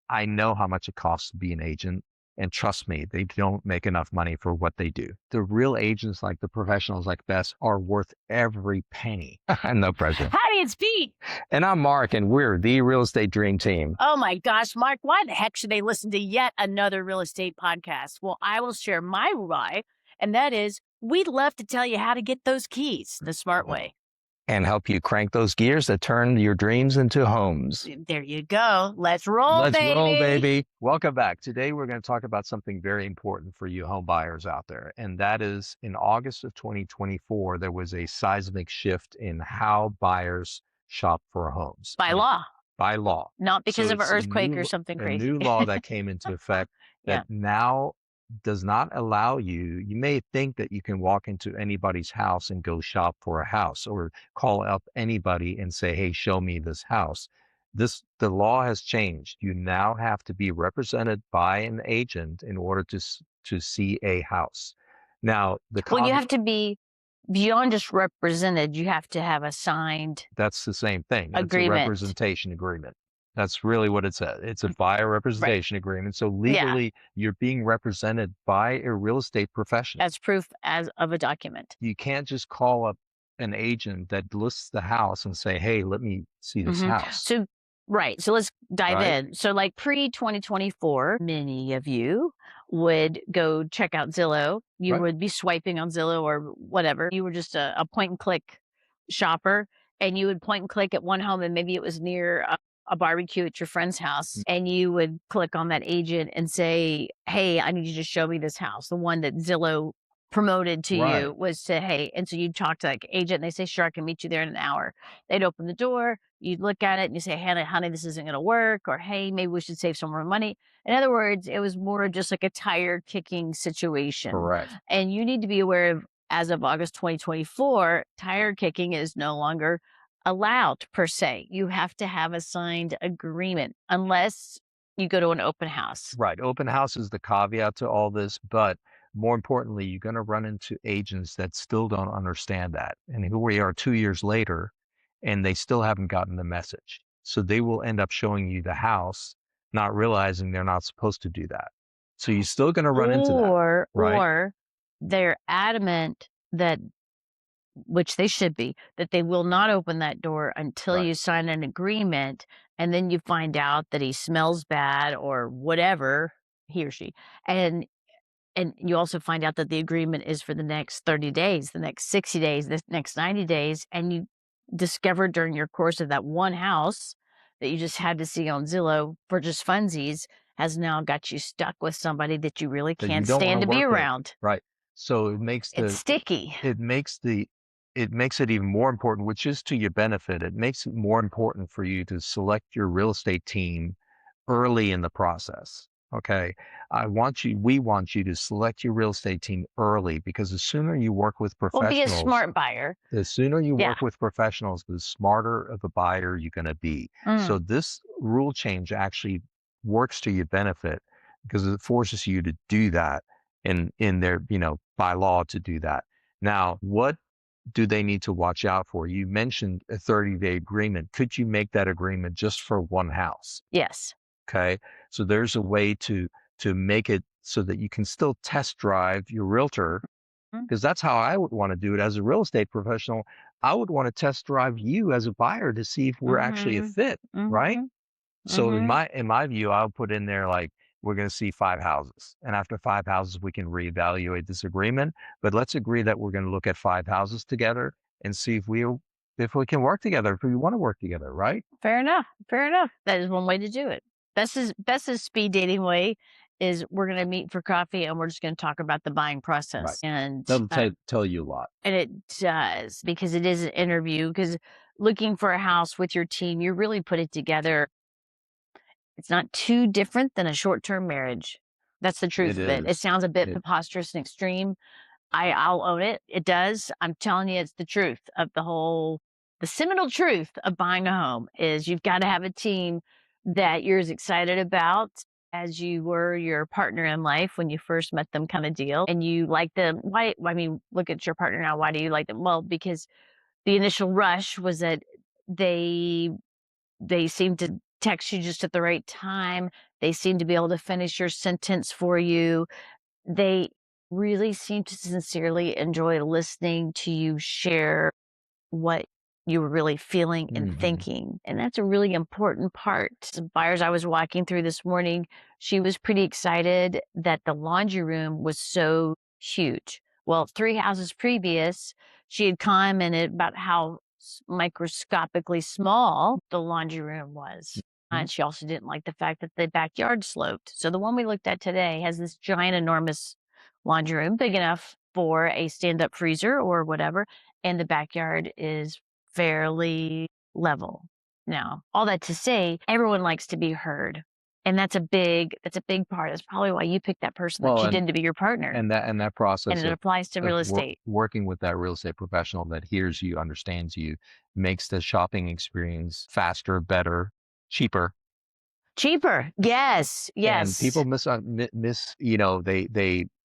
I know how much it costs to be an agent. And trust me, they don't make enough money for what they do. The real agents, like the professionals like Bess, are worth every penny. No pressure. Hi, it's Pete. And I'm Mark, and we're the Real Estate Dream Team. Oh my gosh, Mark, why the heck should they listen to yet another real estate podcast? Well, I will share my why, and that is we'd love to tell you how to get those keys the smart way. And help you crank those gears that turn your dreams into homes. There you go. Let's roll, Let's baby. roll, baby. Welcome back. Today, we're going to talk about something very important for you home buyers out there. And that is in August of 2024, there was a seismic shift in how buyers shop for homes. By law. By law. Not because of an it's earthquake or something crazy. A new law that came into effect that now does not allow you. You may think that you can walk into anybody's house and go shop for a house, or call up anybody and say, hey, show me this house. The law has changed. You now have to be represented by an agent in order to see a house. Now, you have to be beyond just represented. You have to have a signed. That's the same thing. Agreement. It's a representation agreement. That's really what it says. It's a buyer representation agreement. So legally, you're being represented by a real estate professional. As proof of a document. You can't just call up an agent that lists the house and say, hey, let me see this house. So let's dive in. So like pre-2024, many of you would go check out Zillow. You would be swiping on Zillow or whatever. You were just a point and click shopper, and you would point and click at one home, and maybe it was near a barbecue at your friend's house, and you would click on that agent and say, hey, I need you to show me this house. The one that Zillow promoted to you was to, hey, and so you'd talk to like agent and they say, sure, I can meet you there in an hour. They'd open the door, you'd look at it and you say, hey, honey, this isn't going to work, or hey, maybe we should save some more money. In other words, it was more just like a tire kicking situation. Correct. And you need to be aware of, as of August 2024, tire kicking is no longer allowed per se. You have to have a signed agreement unless you go to an open house. Right. Open house is the caveat to all this, but more importantly, you're going to run into agents that still don't understand that. And here we are 2 years later, and they still haven't gotten the message. So they will end up showing you the house, not realizing they're not supposed to do that. So you're still going to run into that. Or they're adamant that, which they should be, that they will not open that door until you sign an agreement. And then you find out that he smells bad or whatever, he or she. And you also find out that the agreement is for the next 30 days, the next 60 days, the next 90 days. And you discover during your course of that one house that you just had to see on Zillow for just funsies has now got you stuck with somebody that you really can't stand to be around. Right. So it's sticky. It makes it even more important, which is to your benefit. It makes it more important for you to select your real estate team early in the process. Okay. We want you to select your real estate team early, because the sooner you work with professionals. Be a smart buyer. The sooner you work with professionals, the smarter of a buyer you're going to be. So this rule change actually works to your benefit, because it forces you to do that in their, by law to do that. Now, what do they need to watch out for? You mentioned a 30-day agreement. Could you make that agreement just for one house? Yes. Okay. So there's a way to make it so that you can still test drive your realtor, because that's how I would want to do it as a real estate professional. I would want to test drive you as a buyer to see if we're actually a fit, right? So in my view, I'll put in there like, we're going to see 5 houses. And after 5 houses, we can reevaluate this agreement. But let's agree that we're going to look at 5 houses together and see if we can work together, if we want to work together, right? Fair enough. That is one way to do it. Bess's speed dating way is we're going to meet for coffee and we're just going to talk about the buying process. Right. And that'll tell you a lot. And it does, because it is an interview, because looking for a house with your team, you really put it together. It's not too different than a short-term marriage. That's the truth of it. It sounds a bit preposterous and extreme. I'll own it. It does. I'm telling you, it's the truth of the seminal truth of buying a home is you've got to have a team that you're as excited about as you were your partner in life when you first met them, kind of deal. And you like them. Why? I mean, look at your partner now. Why do you like them? Well, because the initial rush was that they seemed to text you just at the right time. They seem to be able to finish your sentence for you. They really seem to sincerely enjoy listening to you share what you were really feeling and thinking. And that's a really important part. Some buyers I was walking through this morning, she was pretty excited that the laundry room was so huge. Well, 3 houses previous, she had commented about how microscopically small the laundry room was. And she also didn't like the fact that the backyard sloped. So the one we looked at today has this giant, enormous laundry room, big enough for a stand-up freezer or whatever, and the backyard is fairly level. Now, all that to say, everyone likes to be heard. And that's a big part. That's probably why you picked that person that you did to be your partner. And that And process it applies to real estate. working with that real estate professional that hears you, understands you, makes the shopping experience faster, better, cheaper. Cheaper. Yes. And Yes. people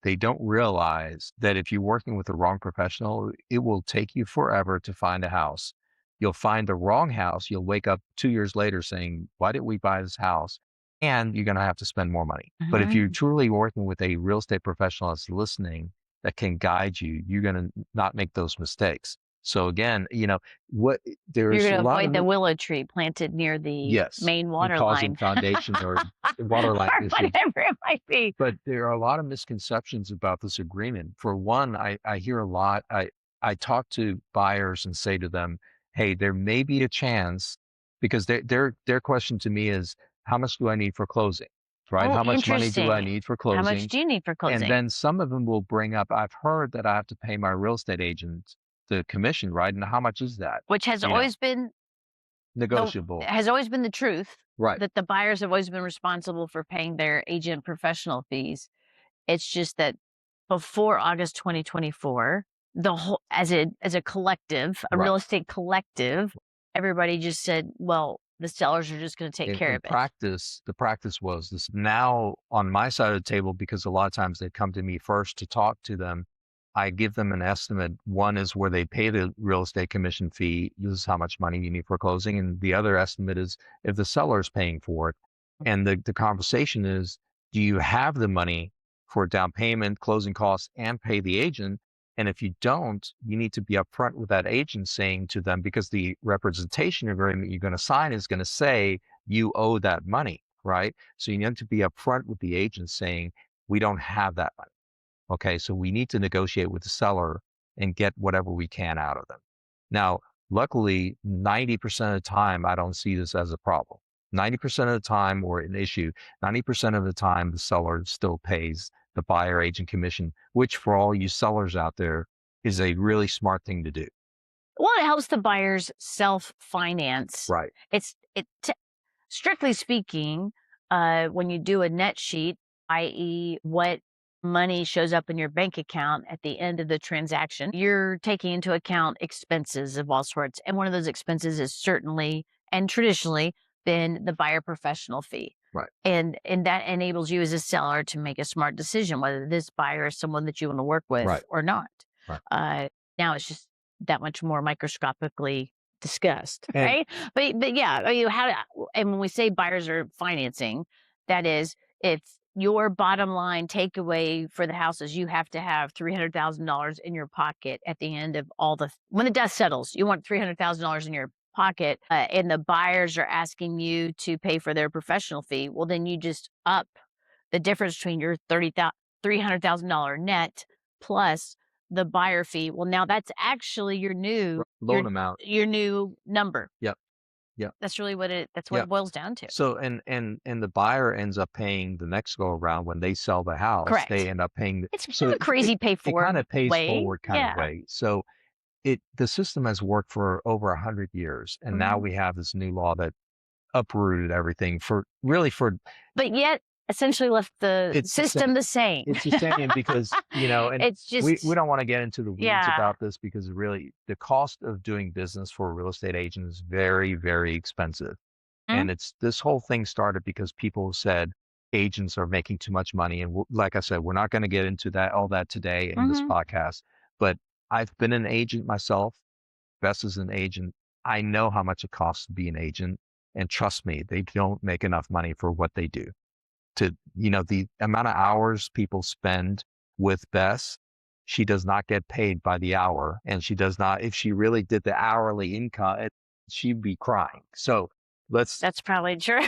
they don't realize that if you're working with the wrong professional, it will take you forever to find a house. You'll find the wrong house. You'll wake up 2 years later saying, why did we buy this house? And you're going to have to spend more money. But if you're truly working with a real estate professional that's listening, that can guide you, you're going to not make those mistakes. So again, You're going to avoid the willow tree planted near the main water line. Foundation or water line or whatever it might be. But there are a lot of misconceptions about this agreement. For one, I hear a lot. I talk to buyers and say to them, hey, there may be a chance, because their question to me is, how much do I need for closing? Right? Oh, how much money do I need for closing? How much do you need for closing? And then some of them will bring up, I've heard that I have to pay my real estate agent the commission, right? And how much is that? Which has always been negotiable. Has always been the truth. Right. That the buyers have always been responsible for paying their agent professional fees. It's just that before August 2024, the whole as a collective, a real estate collective, everybody just said, well, the sellers are just going to take care of it. The practice was this. Now on my side of the table, because a lot of times they come to me first to talk to them, I give them an estimate. One is where they pay the real estate commission fee. This is how much money you need for closing. And the other estimate is if the seller is paying for it. And the conversation is, do you have the money for down payment, closing costs, and pay the agent? And if you don't, you need to be upfront with that agent, saying to them, because the representation agreement you're going to sign is going to say you owe that money, right? So you need to be upfront with the agent saying, we don't have that money. Okay, so we need to negotiate with the seller and get whatever we can out of them. Now, luckily, 90% of the time, I don't see this as a problem. 90% of the time, or an issue, 90% of the time, the seller still pays the buyer agent commission, which for all you sellers out there is a really smart thing to do. Well, it helps the buyers self-finance. Right. Strictly speaking, when you do a net sheet, i.e. what money shows up in your bank account at the end of the transaction, you're taking into account expenses of all sorts. And one of those expenses is certainly and traditionally been the buyer professional fee. Right. And that enables you as a seller to make a smart decision whether this buyer is someone that you want to work with or not. Right. Now it's just that much more microscopically discussed, right? But yeah, and when we say buyers are financing, that is, if your bottom line takeaway for the house is you have to have $300,000 in your pocket at the end of when the dust settles, you want $300,000 in your pocket, and the buyers are asking you to pay for their professional fee. Well, then you just up the difference between your $300,000 net plus the buyer fee. Well, now that's actually your new loan amount, your new number. Yep. Yeah. That's really what it boils down to. So, and the buyer ends up paying the next go around when they sell the house. Correct. They end up paying. It's a crazy pay forward. It kind of pays way. forward kind of way. So the system has worked for over 100 years. And now we have this new law that uprooted everything but yet essentially left the system the same. It's the same because, and it's just, we don't want to get into the weeds about this, because really the cost of doing business for a real estate agent is very, very expensive. And this whole thing started because people said agents are making too much money. And like I said, we're not going to get into all that today in this podcast, but I've been an agent myself. Bess is an agent. I know how much it costs to be an agent. And trust me, they don't make enough money for what they do. The amount of hours people spend with Bess, she does not get paid by the hour. And she does not, if she really did the hourly income, she'd be crying. So That's probably true.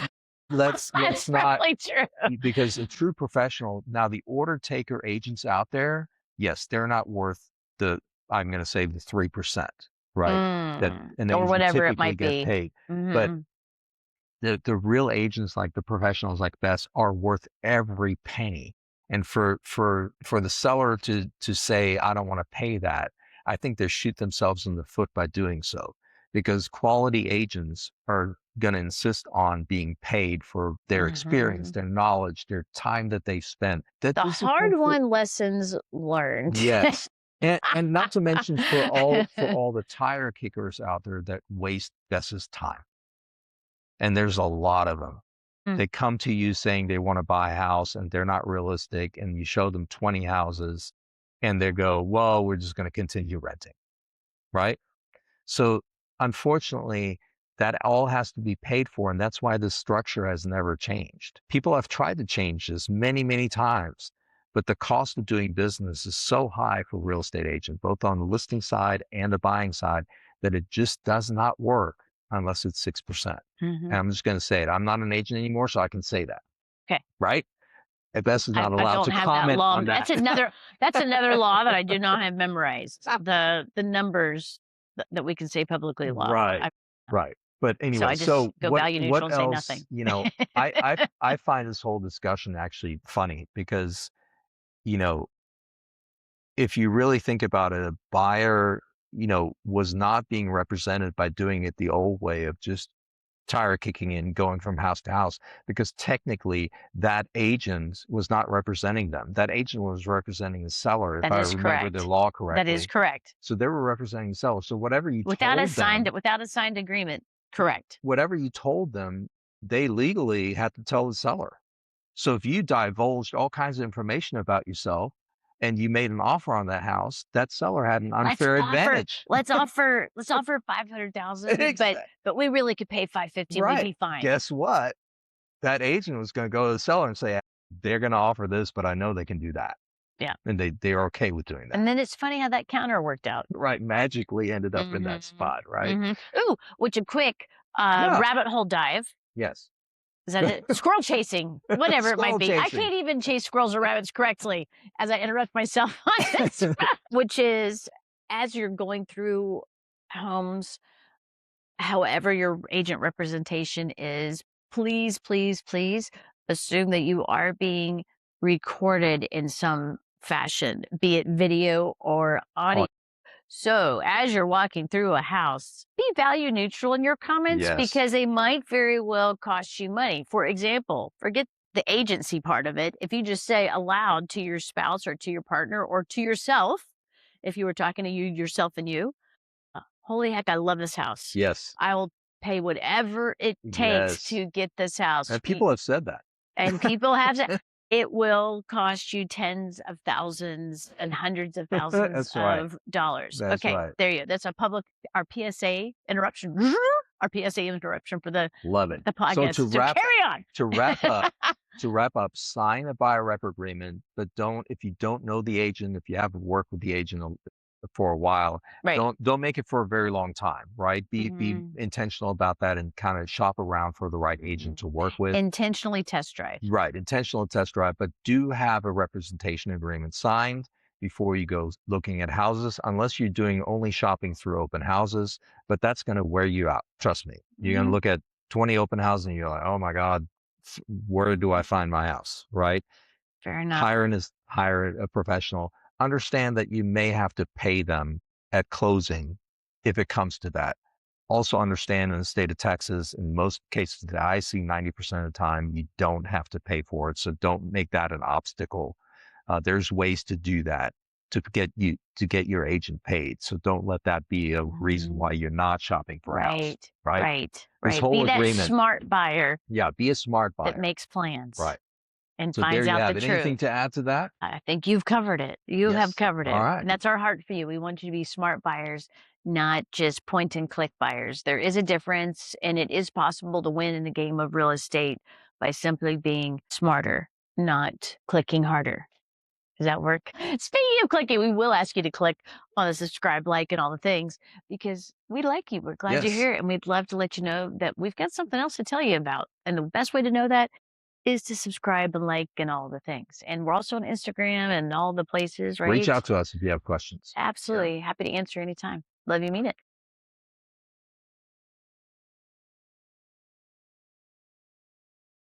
let's That's not, probably true. because a true professional, now the order taker agents out there, yes, they're not worth I'm going to say the 3%, right? That an Or agent whatever it typically might get be. paid. But the real agents, like the professionals like Bess, are worth every penny. And for the seller to say, I don't want to pay that, I think they shoot themselves in the foot by doing so, because quality agents are going to insist on being paid for their experience, their knowledge, their time that they've spent. The hard-won lessons learned. Yes. And not to mention for all the tire kickers out there that waste Bess's time. And there's a lot of them. They come to you saying they want to buy a house and they're not realistic, and you show them 20 houses and they go, well, we're just going to continue renting, right? So unfortunately, that all has to be paid for, and that's why this structure has never changed. People have tried to change this many, many times, but the cost of doing business is so high for real estate agents, both on the listing side and the buying side, that it just does not work unless it's 6%. And I'm just going to say it. I'm not an agent anymore, so I can say that. Okay. Right? And Bess is not I allowed don't to have comment that law. on that. That's another law that I do not have memorized. The numbers that we can say publicly law. Right. Right. But So anyway, I just go value neutral what and say else, nothing. I find this whole discussion actually funny because, if you really think about it, a buyer, was not being represented by doing it the old way of just tire kicking in, going from house to house, because technically that agent was not representing them. That agent was representing the seller, if I remember the law correctly. That is correct. So they were representing the seller. So whatever you without told a signed them, without a signed agreement. Correct. whatever you told them, they legally had to tell the seller. So if you divulged all kinds of information about yourself and you made an offer on that house, that seller had an unfair advantage. Let's offer 500,000, but we really could pay 550. Right. We'd be fine. Guess what? That agent was going to go to the seller and say, they're going to offer this, but I know they can do that. Yeah. And they are okay with doing that. And then it's funny how that counter worked out. Right. Magically ended up in that spot, right? Ooh, which a quick rabbit hole dive. Yes. Is that it? Squirrel chasing, whatever it might be. I Chasing. can't even chase squirrels or rabbits correctly as I interrupt myself on this, which is as you're going through homes, however your agent representation is, please, please, please assume that you are being recorded in some fashion, be it video or audio. So as you're walking through a house, be value neutral in your comments because they might very well cost you money. For example, forget the agency part of it. If you just say aloud to your spouse or to your partner or to yourself, if you were talking to you, yourself and you, holy heck, I love this house. Yes. I will pay whatever it takes to get this house. And people have said that. And people have said it will cost you tens of thousands and hundreds of thousands of dollars. That's okay, right. there you go. That's our PSA interruption. Our PSA interruption for the Love it. the podcast. So carry on. To wrap up, sign a buyer rep agreement, but if you don't know the agent, if you haven't worked with the agent for a while, don't make it for a very long time, right? Be intentional about that and kind of shop around for the right agent to work with. Intentionally test drive. Right, intentional test drive, but do have a representation agreement signed before you go looking at houses, unless you're doing only shopping through open houses, but that's going to wear you out. Trust me. You're going to look at 20 open houses and you're like, oh my God, where do I find my house, right? Fair enough. Hire a professional. Understand that you may have to pay them at closing if it comes to that. Also understand in the state of Texas, in most cases that I see 90% of the time, you don't have to pay for it. So don't make that an obstacle. There's ways to do that to get your agent paid. So don't let that be a reason why you're not shopping for a house. Right. This whole be agreement. That smart buyer. Yeah, be a smart buyer. That makes plans. Right. And so finds out the truth. Anything to add to that? I think you've covered it. You have covered it. All right. And that's our heart for you. We want you to be smart buyers. not just point and click buyers. There is a difference, and it is possible to win in the game of real estate by simply being smarter, not clicking harder. Does that work? Speaking of clicking, we will ask you to click on the subscribe, like, and all the things because we like you. We're glad you're Yes. here, and we'd love to let you know that we've got something else to tell you about. And the best way to know that is to subscribe and like and all the things. And we're also on Instagram and all the places, Reach right? out to us if you have questions. Absolutely. Happy to answer anytime. Love you, mean it.